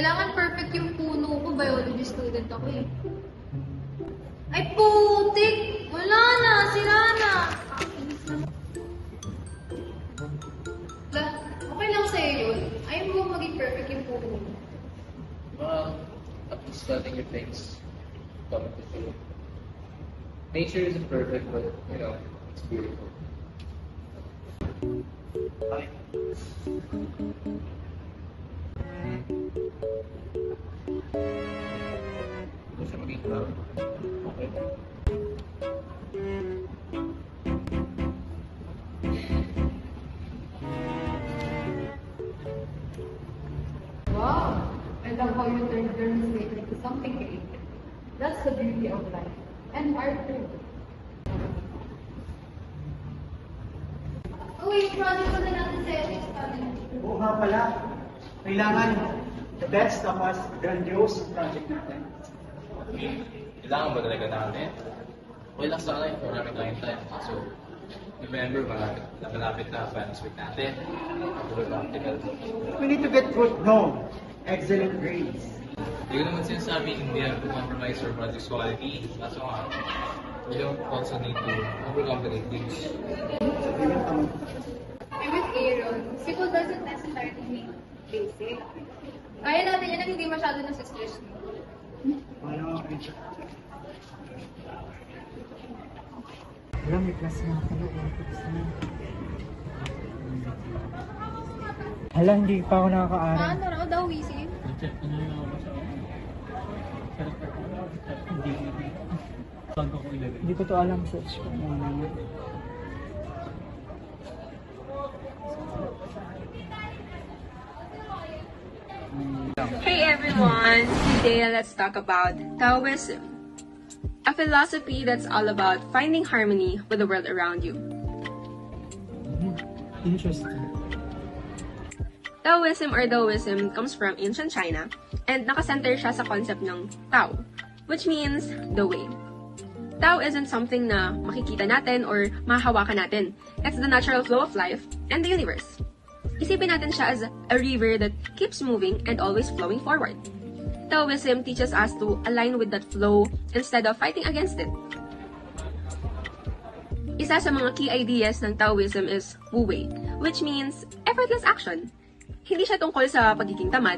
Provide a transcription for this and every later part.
Kailangan perfect yung puno ko. Biology student ako eh. Ay, putik! Wala na! Sira na! Okay lang sa'yo yun. Ayaw mo maging perfect yung puno mo. Well, at least letting your things come to you. Nature isn't perfect, but it's beautiful. Hi. Gusto maging proud. Okay. Wow! I love how you turned your mistake into something creative. That's the beauty of life. And art too. Uy, project ko na natin sa ethics natin. Oo nga pala. Kailangan the best of us, grandiose project natin. Kailangan ba talaga natin? Okay lang sana yung marami tayong time. So, November, malapit na finals week natin. Practical. We need to get good known. Excellent grades. Hindi ko naman sinasabi hindi to compromise your project's quality. Kaso nga, you don't also need to overcomplicate things. I'm with Aaron. Simple doesn't necessarily mean basic. Kaya natin yan ang hindi masyado nasa-stress mo. Alam, may class na pala. Hala, hindi pa ako nakaka-aral. Paano raw daw, Wisi? Hindi ko to alam. Search ko muna. Hey everyone! Today let's talk about Taoism, a philosophy that's all about finding harmony with the world around you. Interesting. Taoism or Daoism comes from ancient China and nakasenter siya sa concept ng Tao, which means the way. Tao isn't something na makikita natin or mahahawakan natin. It's the natural flow of life and the universe. Isipin natin siya as a river that keeps moving and always flowing forward. Taoism teaches us to align with that flow instead of fighting against it. Isa sa mga key ideas ng Taoism is Wu Wei, which means effortless action. Hindi siya tungkol sa pagiging tamad.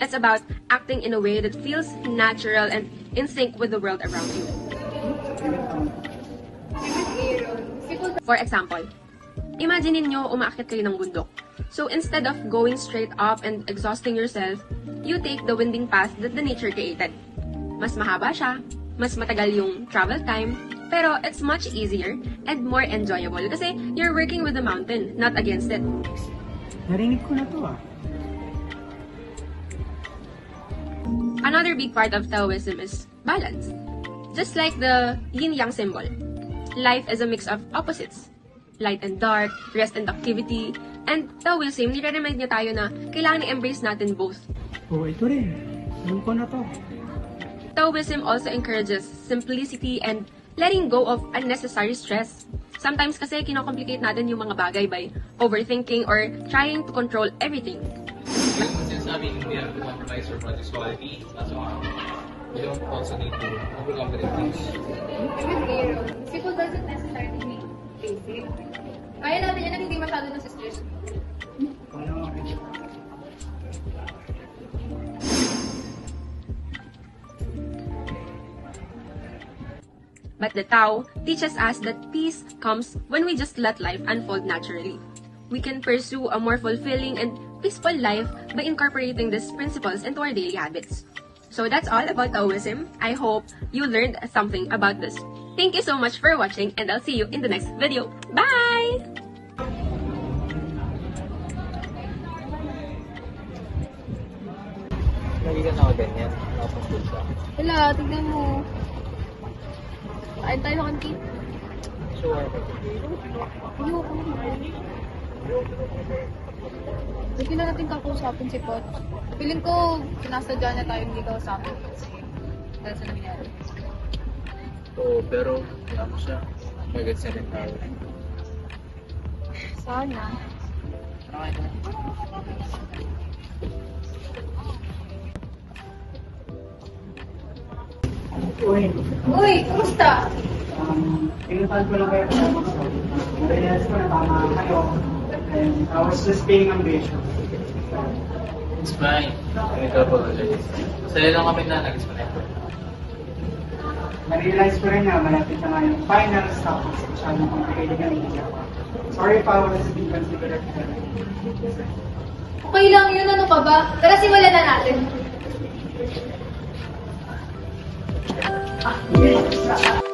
It's about acting in a way that feels natural and in sync with the world around you. For example, imagine niyo umaakyat kayo ng bundok. So instead of going straight up and exhausting yourself, you take the winding path that the nature created. Mas mahaba siya, mas matagal yung travel time, pero it's much easier and more enjoyable kasi you're working with the mountain, not against it. Narinig ko na to ah. Another big part of Taoism is balance. Just like the yin-yang symbol, life is a mix of opposites. Light and dark, rest and activity, and Taoism, nire-remind niya tayo na kailangan i-embrace natin both. Oo, ito rin. Alam ko na to. Taoism also encourages simplicity and letting go of unnecessary stress. Sometimes kasi kinocomplicate natin yung mga bagay by overthinking or trying to control everything. Hindi naman sinasabi hindi to compromise your project's quality. Kaso nga, you don't also need to overcomplicate things. I'm with Aaron. Simple doesn't necessarily mean basic. Kaya natin yan ang hindi masyado nasa-stress mo. But the Tao teaches us that peace comes when we just let life unfold naturally. We can pursue a more fulfilling and peaceful life by incorporating these principles into our daily habits. So that's all about Taoism. I hope you learned something about this. Thank you so much for watching and I'll see you in the next video. Bye! Lagi ka na ako ganyan. Nakapag-school siya. Wala, tignan mo. Kain tayo ng kantin. Sure. Ayoko. Hindi na natin kakausapin si Pot. Feeling ko, sinasadya na tayo hindi kausapin. Dahil sa nangyari. Oo, pero ako siya. Magad sa rin tayo. Sana. Uy, Uy, kumusta? pinuntahan ko lang kayo sa gusto. Realize ko na tama kayo. And I was just being ambitious. It's fine. I need to apologize. Masaya lang kami na nag-isip na ito. Na-realize ko rin na malapit na nga yung finals tapos masyadong complicated yung media. Sorry if I was inconsiderate. Okay lang yun, ano ka ba? Tara, simulan na natin. Yes.